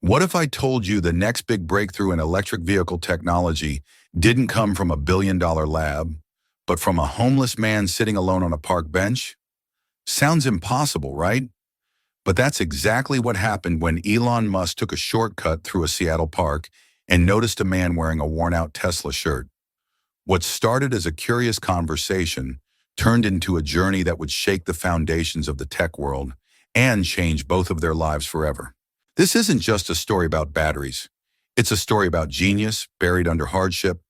What if I told you the next big breakthrough in electric vehicle technology didn't come from a billion-dollar lab, but from a homeless man sitting alone on a park bench? Sounds impossible, right? But that's exactly what happened when Elon Musk took a shortcut through a Seattle park and noticed a man wearing a worn-out Tesla shirt. What started as a curious conversation turned into a journey that would shake the foundations of the tech world and change both of their lives forever. This isn't just a story about batteries. It's a story about genius buried under hardship,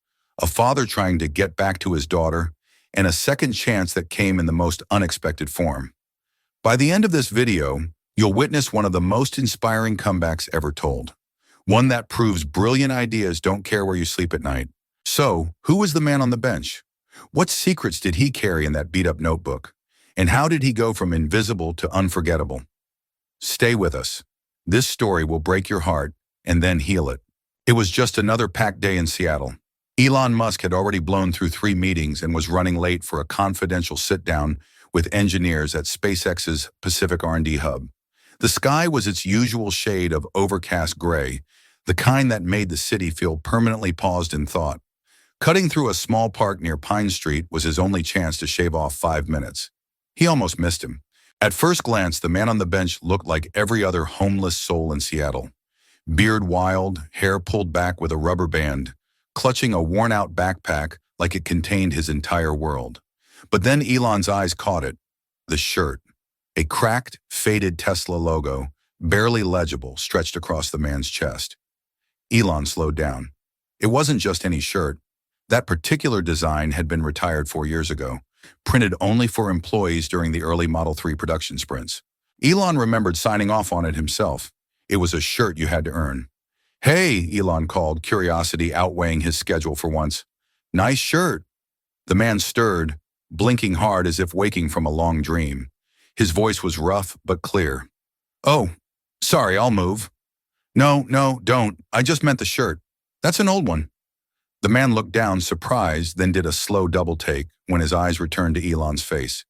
a father trying to get back to his daughter, and a second chance that came in the most unexpected form. By the end of this video, you'll witness one of the most inspiring comebacks ever told. One that proves brilliant ideas don't care where you sleep at night. So, who was the man on the bench? What secrets did he carry in that beat-up notebook? And how did he go from invisible to unforgettable? Stay with us. This story will break your heart and then heal it. It was just another packed day in Seattle. Elon Musk had already blown through 3 meetings and was running late for a confidential sit-down with engineers at SpaceX's Pacific R&D hub. The sky was its usual shade of overcast gray, the kind that made the city feel permanently paused in thought. Cutting through a small park near Pine Street was his only chance to shave off 5 minutes. He almost missed him. At first glance, the man on the bench looked like every other homeless soul in Seattle. Beard wild, hair pulled back with a rubber band, clutching a worn-out backpack like it contained his entire world. But then Elon's eyes caught it. The shirt. A cracked, faded Tesla logo, barely legible, stretched across the man's chest. Elon slowed down. It wasn't just any shirt. That particular design had been retired 4 years ago, printed only for employees during the early Model 3 production sprints. Elon remembered signing off on it himself. It was a shirt you had to earn. "Hey," Elon called, curiosity outweighing his schedule for once. "Nice shirt." The man stirred, blinking hard as if waking from a long dream. His voice was rough but clear. "Oh, sorry, I'll move." No, don't. I just meant the shirt. That's an old one." The man looked down, surprised, then did a slow double take when his eyes returned to Elon's face.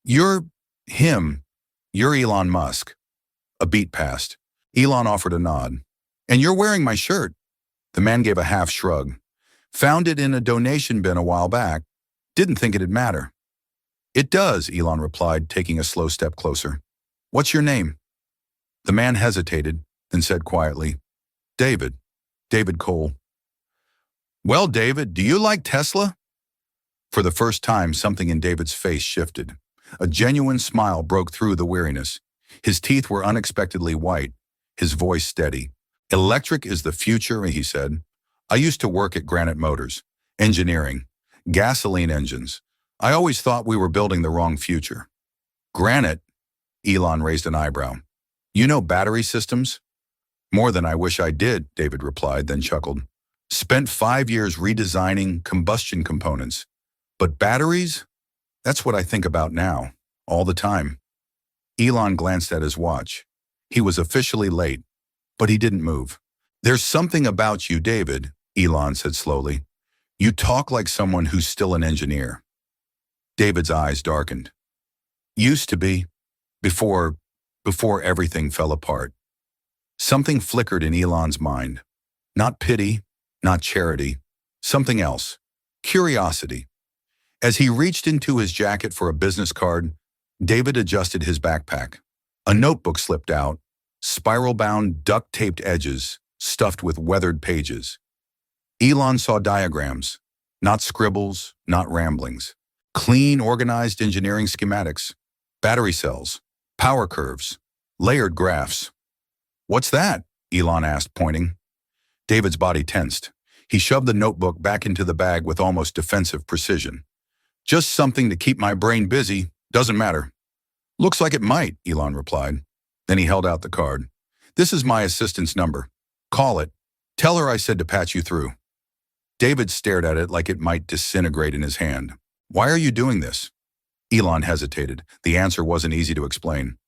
"You're him. You're Elon Musk." A beat passed. Elon offered a nod. "And you're wearing my shirt." The man gave a half shrug. "Found it in a donation bin a while back. Didn't think it'd matter." "It does," Elon replied, taking a slow step closer. "What's your name?" The man hesitated, then said quietly, "David. David Cole." "Well, David, do you like Tesla?" For the first time, something in David's face shifted. A genuine smile broke through the weariness. His teeth were unexpectedly white, his voice steady. "Electric is the future," he said. "I used to work at Granite Motors, engineering, gasoline engines. I always thought we were building the wrong future." "Granite?" Elon raised an eyebrow. "You know battery systems?" "More than I wish I did," David replied, then chuckled. "Spent 5 years redesigning combustion components. But batteries? That's what I think about now, all the time." Elon glanced at his watch. He was officially late, but he didn't move. "There's something about you, David," Elon said slowly. "You talk like someone who's still an engineer." David's eyes darkened. "Used to be, before everything fell apart." Something flickered in Elon's mind. Not pity, not charity, something else. Curiosity. As he reached into his jacket for a business card, David adjusted his backpack. A notebook slipped out, spiral-bound, duct-taped edges, stuffed with weathered pages. Elon saw diagrams, not scribbles, not ramblings. Clean, organized engineering schematics, battery cells, power curves, layered graphs. "What's that?" Elon asked, pointing. David's body tensed. He shoved the notebook back into the bag with almost defensive precision. "Just something to keep my brain busy. Doesn't matter." "Looks like it might," Elon replied. Then he held out the card. "This is my assistant's number. Call it. Tell her I said to patch you through." David stared at it like it might disintegrate in his hand. "Why are you doing this?" Elon hesitated. The answer wasn't easy to explain.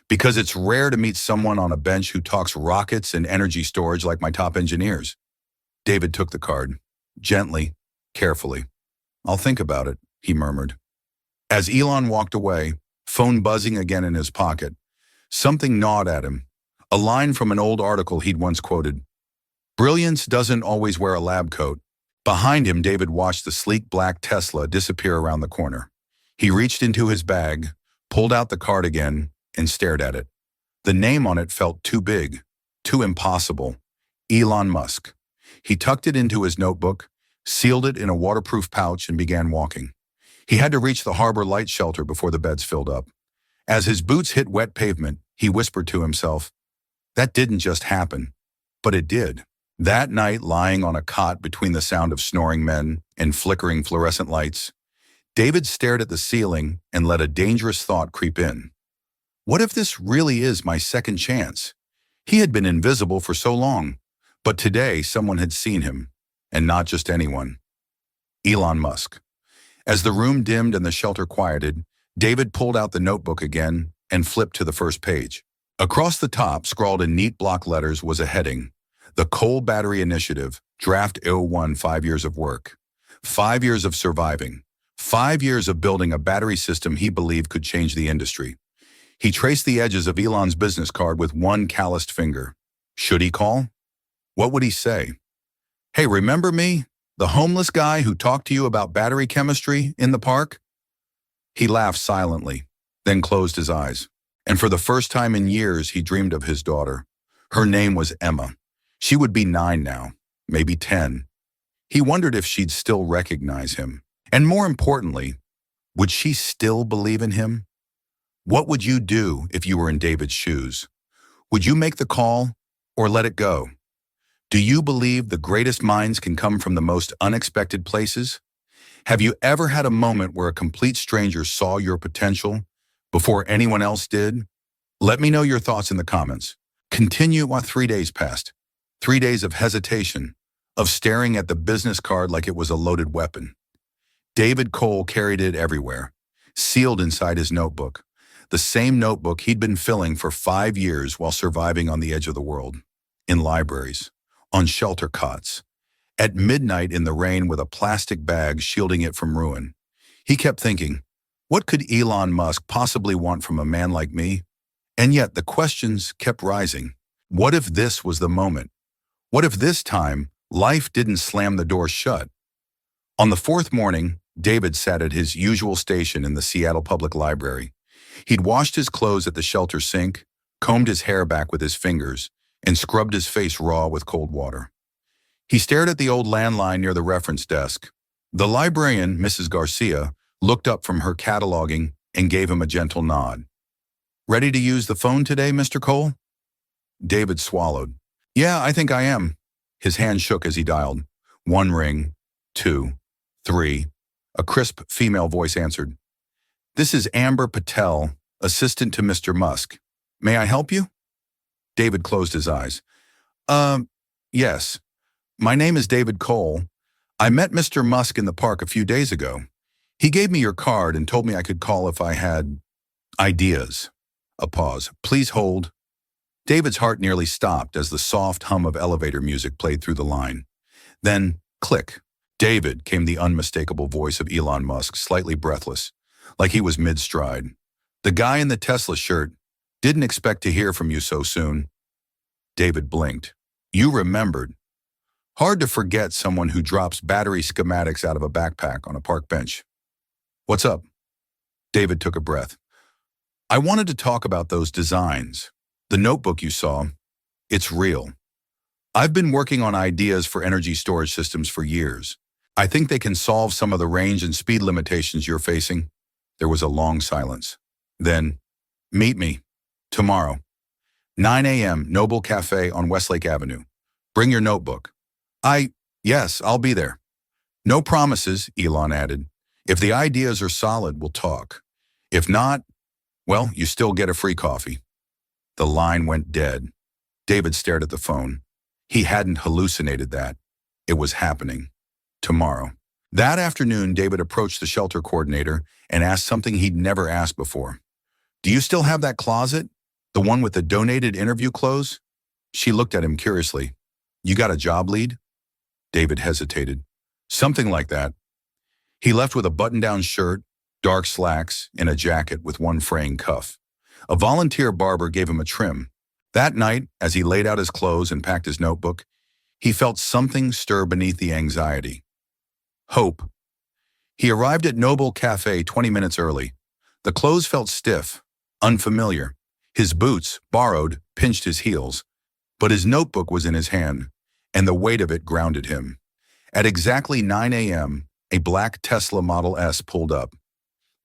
"Because it's rare to meet someone on a bench who talks rockets and energy storage like my top engineers." David took the card, gently, carefully. "I'll think about it," he murmured. As Elon walked away, phone buzzing again in his pocket, something gnawed at him. A line from an old article he'd once quoted. Brilliance doesn't always wear a lab coat. Behind him, David watched the sleek black Tesla disappear around the corner. He reached into his bag, pulled out the card again, and stared at it. The name on it felt too big, too impossible. Elon Musk. He tucked it into his notebook, sealed it in a waterproof pouch, and began walking. He had to reach the harbor light shelter before the beds filled up. As his boots hit wet pavement, he whispered to himself, "That didn't just happen." But it did. That night, lying on a cot between the sound of snoring men and flickering fluorescent lights, David stared at the ceiling and let a dangerous thought creep in. What if this really is my second chance? He had been invisible for so long, but today someone had seen him, and not just anyone. Elon Musk. As the room dimmed and the shelter quieted, David pulled out the notebook again and flipped to the first page. Across the top, scrawled in neat block letters, was a heading: The Coal Battery Initiative, Draft 01, 5 years of work. 5 years of surviving. 5 years of building a battery system he believed could change the industry. He traced the edges of Elon's business card with one calloused finger. Should he call? What would he say? "Hey, remember me? The homeless guy who talked to you about battery chemistry in the park?" He laughed silently, then closed his eyes. And for the first time in years, he dreamed of his daughter. Her name was Emma. She would be 9 now, maybe 10. He wondered if she'd still recognize him. And more importantly, would she still believe in him? What would you do if you were in David's shoes? Would you make the call or let it go? Do you believe the greatest minds can come from the most unexpected places? Have you ever had a moment where a complete stranger saw your potential before anyone else did? Let me know your thoughts in the comments. Continue while 3 days passed. 3 days of hesitation, of staring at the business card like it was a loaded weapon. David Cole carried it everywhere, sealed inside his notebook, the same notebook he'd been filling for 5 years while surviving on the edge of the world, in libraries, on shelter cots, at midnight in the rain with a plastic bag shielding it from ruin. He kept thinking, what could Elon Musk possibly want from a man like me? And yet the questions kept rising. What if this was the moment? What if this time life didn't slam the door shut? On the 4th morning, David sat at his usual station in the Seattle Public Library. He'd washed his clothes at the shelter sink, combed his hair back with his fingers, and scrubbed his face raw with cold water. He stared at the old landline near the reference desk. The librarian, Mrs. Garcia, looked up from her cataloging and gave him a gentle nod. "Ready to use the phone today, Mr. Cole?" David swallowed. "Yeah, I think I am." His hand shook as he dialed. 1 ring, 2, 3. A crisp female voice answered. "This is Amber Patel, assistant to Mr. Musk. May I help you?" David closed his eyes. Yes. My name is David Cole. I met Mr. Musk in the park a few days ago. He gave me your card and told me I could call if I had ideas." A pause. "Please hold." David's heart nearly stopped as the soft hum of elevator music played through the line. Then, click. "David," came the unmistakable voice of Elon Musk, slightly breathless, like he was mid-stride. "The guy in the Tesla shirt. Didn't expect to hear from you so soon." David blinked. "You remembered. Hard to forget someone who drops battery schematics out of a backpack on a park bench." "What's up?" David took a breath. "I wanted to talk about those designs. The notebook you saw, it's real. I've been working on ideas for energy storage systems for years. I think they can solve some of the range and speed limitations you're facing." There was a long silence. Then, "Meet me. Tomorrow. 9 a.m. Noble Cafe on Westlake Avenue. Bring your notebook." Yes, I'll be there." "No promises," Elon added. "If the ideas are solid, we'll talk. If not, well, you still get a free coffee." The line went dead. David stared at the phone. He hadn't hallucinated that. It was happening. Tomorrow. That afternoon, David approached the shelter coordinator and asked something he'd never asked before. "Do you still have that closet? The one with the donated interview clothes?" She looked at him curiously. "You got a job lead?" David hesitated. "Something like that." He left with a button-down shirt, dark slacks, and a jacket with one fraying cuff. A volunteer barber gave him a trim. That night, as he laid out his clothes and packed his notebook, he felt something stir beneath the anxiety. Hope. He arrived at Noble Cafe 20 minutes early. The clothes felt stiff, unfamiliar. His boots, borrowed, pinched his heels. But his notebook was in his hand, and the weight of it grounded him. At exactly 9 a.m., a black Tesla Model S pulled up.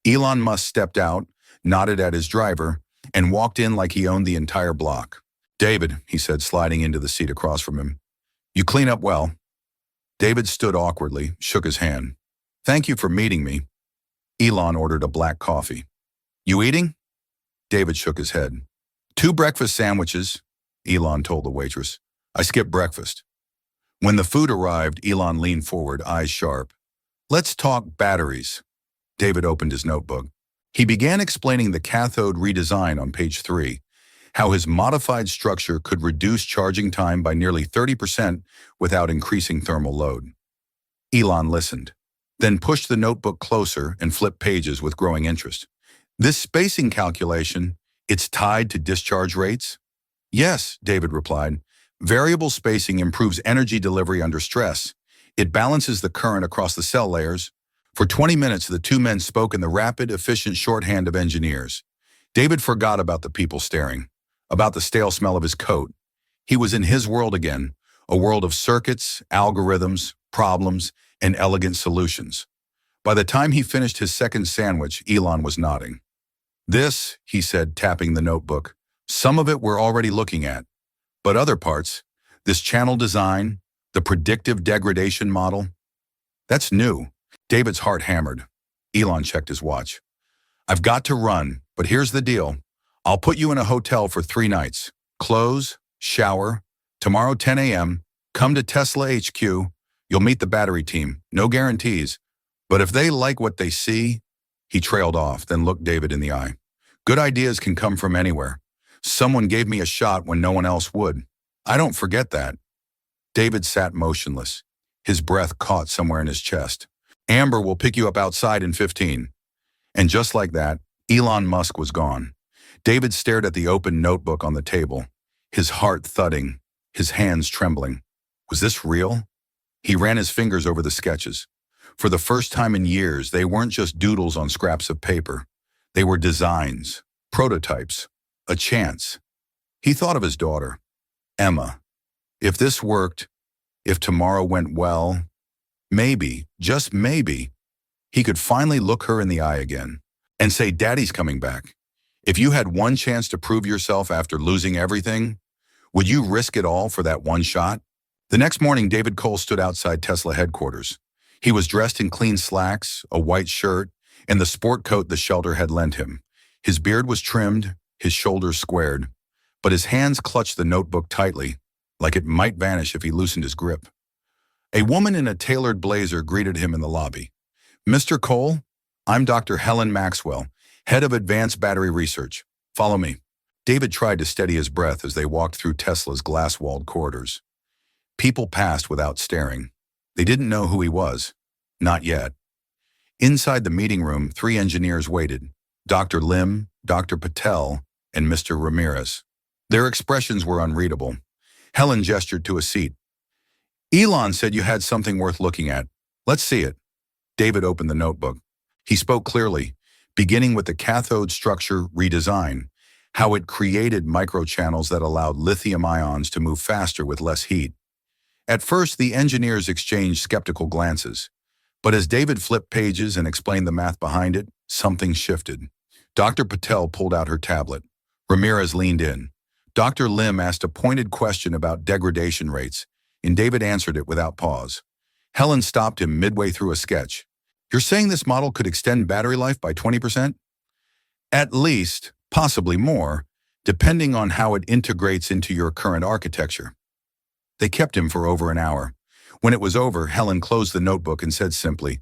Elon Musk stepped out, nodded at his driver, and walked in like he owned the entire block. "David," he said, sliding into the seat across from him. "You clean up well." David stood awkwardly, shook his hand. "Thank you for meeting me." Elon ordered a black coffee. "You eating?" David shook his head. "2 breakfast sandwiches," Elon told the waitress. "I skipped breakfast." When the food arrived, Elon leaned forward, eyes sharp. "Let's talk batteries." David opened his notebook. He began explaining the cathode redesign on page 3, how his modified structure could reduce charging time by nearly 30% without increasing thermal load. Elon listened, then pushed the notebook closer and flipped pages with growing interest. "This spacing calculation, it's tied to discharge rates?" "Yes," David replied. "Variable spacing improves energy delivery under stress. It balances the current across the cell layers." For 20 minutes, the two men spoke in the rapid, efficient shorthand of engineers. David forgot about the people staring, about the stale smell of his coat. He was in his world again, a world of circuits, algorithms, problems, and elegant solutions. By the time he finished his second sandwich, Elon was nodding. "This," he said, tapping the notebook, "some of it we're already looking at. But other parts, this channel design, the predictive degradation model, that's new." David's heart hammered. Elon checked his watch. "I've got to run, but here's the deal. I'll put you in a hotel for 3 nights. Clothes, shower. Tomorrow 10 a.m., come to Tesla HQ. You'll meet the battery team. No guarantees. But if they like what they see..." He trailed off, then looked David in the eye. "Good ideas can come from anywhere. Someone gave me a shot when no one else would. I don't forget that." David sat motionless. His breath caught somewhere in his chest. "Amber will pick you up outside in 15. And just like that, Elon Musk was gone. David stared at the open notebook on the table, his heart thudding, his hands trembling. Was this real? He ran his fingers over the sketches. For the first time in years, they weren't just doodles on scraps of paper. They were designs, prototypes, a chance. He thought of his daughter, Emma. If this worked, if tomorrow went well, maybe, just maybe, he could finally look her in the eye again and say, "Daddy's coming back." If you had one chance to prove yourself after losing everything, would you risk it all for that one shot? The next morning, David Cole stood outside Tesla headquarters. He was dressed in clean slacks, a white shirt, and the sport coat the shelter had lent him. His beard was trimmed, his shoulders squared, but his hands clutched the notebook tightly, like it might vanish if he loosened his grip. A woman in a tailored blazer greeted him in the lobby. "Mr. Cole, I'm Dr. Helen Maxwell, head of advanced battery research. Follow me." David tried to steady his breath as they walked through Tesla's glass-walled corridors. People passed without staring. They didn't know who he was. Not yet. Inside the meeting room, 3 engineers waited. Dr. Lim, Dr. Patel, and Mr. Ramirez. Their expressions were unreadable. Helen gestured to a seat. "Elon said you had something worth looking at. Let's see it." David opened the notebook. He spoke clearly, beginning with the cathode structure redesign, how it created microchannels that allowed lithium ions to move faster with less heat. At first, the engineers exchanged skeptical glances. But as David flipped pages and explained the math behind it, something shifted. Dr. Patel pulled out her tablet. Ramirez leaned in. Dr. Lim asked a pointed question about degradation rates, and David answered it without pause. Helen stopped him midway through a sketch. "You're saying this model could extend battery life by 20%? "At least, possibly more, depending on how it integrates into your current architecture." They kept him for over an hour. When it was over, Helen closed the notebook and said simply,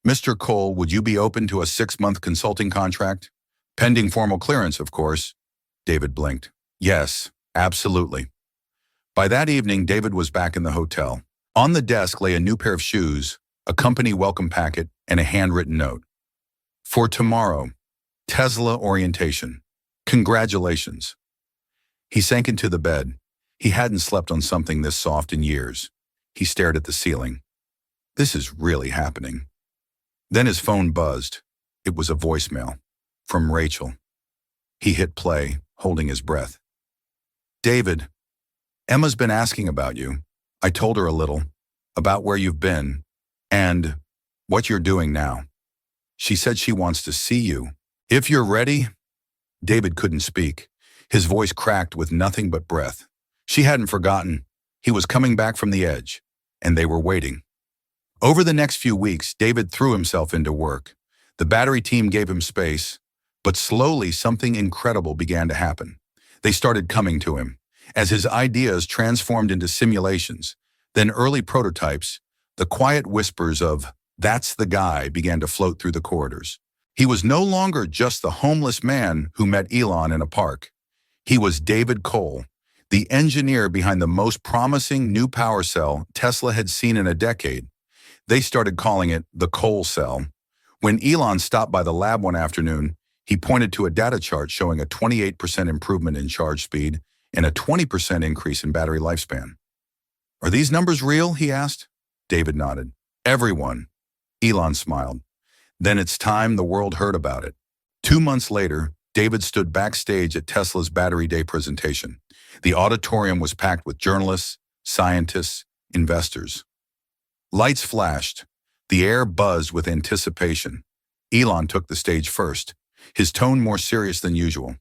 "Mr. Cole, would you be open to a 6-month consulting contract? Pending formal clearance, of course." David blinked. "Yes, absolutely." By that evening, David was back in the hotel. On the desk lay a new pair of shoes, a company welcome packet, and a handwritten note. "For tomorrow, Tesla orientation. Congratulations." He sank into the bed. He hadn't slept on something this soft in years. He stared at the ceiling. This is really happening. Then his phone buzzed. It was a voicemail. From Rachel. He hit play, holding his breath. David, Emma's been asking about you. I told her a little, about where you've been, and what you're doing now. She said she wants to see you. If you're ready. David couldn't speak. His voice cracked with nothing but breath. She hadn't forgotten. He was coming back from the edge, and they were waiting. Over the next few weeks, David threw himself into work. The battery team gave him space, but slowly something incredible began to happen. They started coming to him, as his ideas transformed into simulations, then early prototypes. The quiet whispers of, "That's the guy," began to float through the corridors. He was no longer just the homeless man who met Elon in a park. He was David Cole, the engineer behind the most promising new power cell Tesla had seen in a decade. They started calling it the Cole cell. When Elon stopped by the lab one afternoon, he pointed to a data chart showing a 28% improvement in charge speed and a 20% increase in battery lifespan. "Are these numbers real?" he asked. David nodded. "Everyone." Elon smiled. "Then it's time the world heard about it." 2 months later, David stood backstage at Tesla's Battery Day presentation. The auditorium was packed with journalists, scientists, investors. Lights flashed. The air buzzed with anticipation. Elon took the stage first, his tone more serious than usual.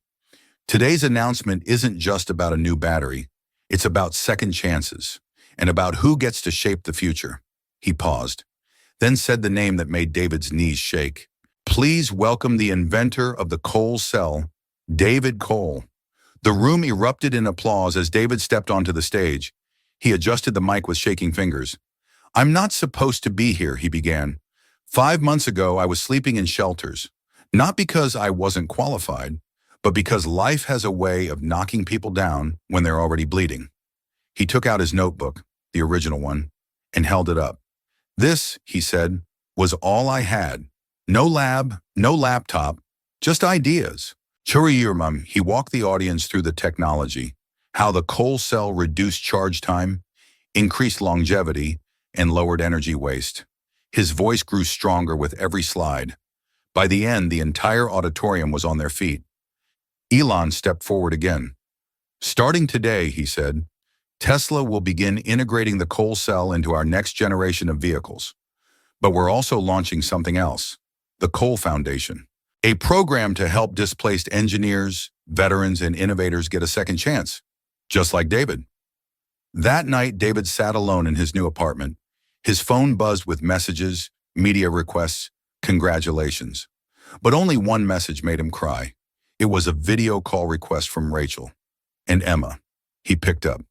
"Today's announcement isn't just about a new battery. It's about second chances, and about who gets to shape the future." He paused, then said the name that made David's knees shake. "Please welcome the inventor of the Cole cell, David Cole." The room erupted in applause as David stepped onto the stage. He adjusted the mic with shaking fingers. "I'm not supposed to be here," he began. "5 months ago, I was sleeping in shelters. Not because I wasn't qualified, but because life has a way of knocking people down when they're already bleeding." He took out his notebook, the original one, and held it up. "This," he said, "was all I had. No lab, no laptop, just ideas." Churiyurmum, he walked the audience through the technology, how the Cole cell reduced charge time, increased longevity, and lowered energy waste. His voice grew stronger with every slide. By the end, the entire auditorium was on their feet. Elon stepped forward again. "Starting today," he said, "Tesla will begin integrating the Cole cell into our next generation of vehicles. But we're also launching something else, the Cole Foundation, a program to help displaced engineers, veterans, and innovators get a second chance, just like David." That night, David sat alone in his new apartment. His phone buzzed with messages, media requests, congratulations. But only one message made him cry. It was a video call request from Rachel and Emma. He picked up.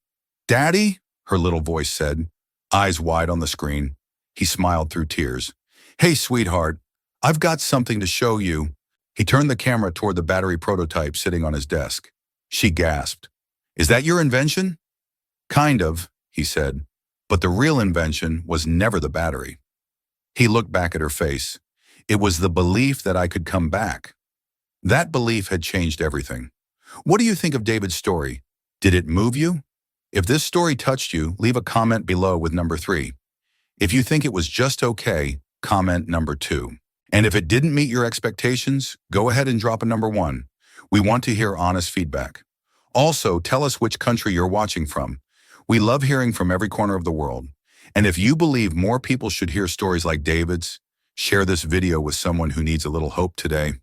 "Daddy?" her little voice said, eyes wide on the screen. He smiled through tears. "Hey, sweetheart, I've got something to show you." He turned the camera toward the battery prototype sitting on his desk. She gasped. "Is that your invention?" "Kind of," he said, "but the real invention was never the battery." He looked back at her face. "It was the belief that I could come back." That belief had changed everything. What do you think of David's story? Did it move you? If this story touched you, leave a comment below with number 3. If you think it was just okay, comment number 2. And if it didn't meet your expectations, go ahead and drop a number 1. We want to hear honest feedback. Also, tell us which country you're watching from. We love hearing from every corner of the world. And if you believe more people should hear stories like David's, share this video with someone who needs a little hope today.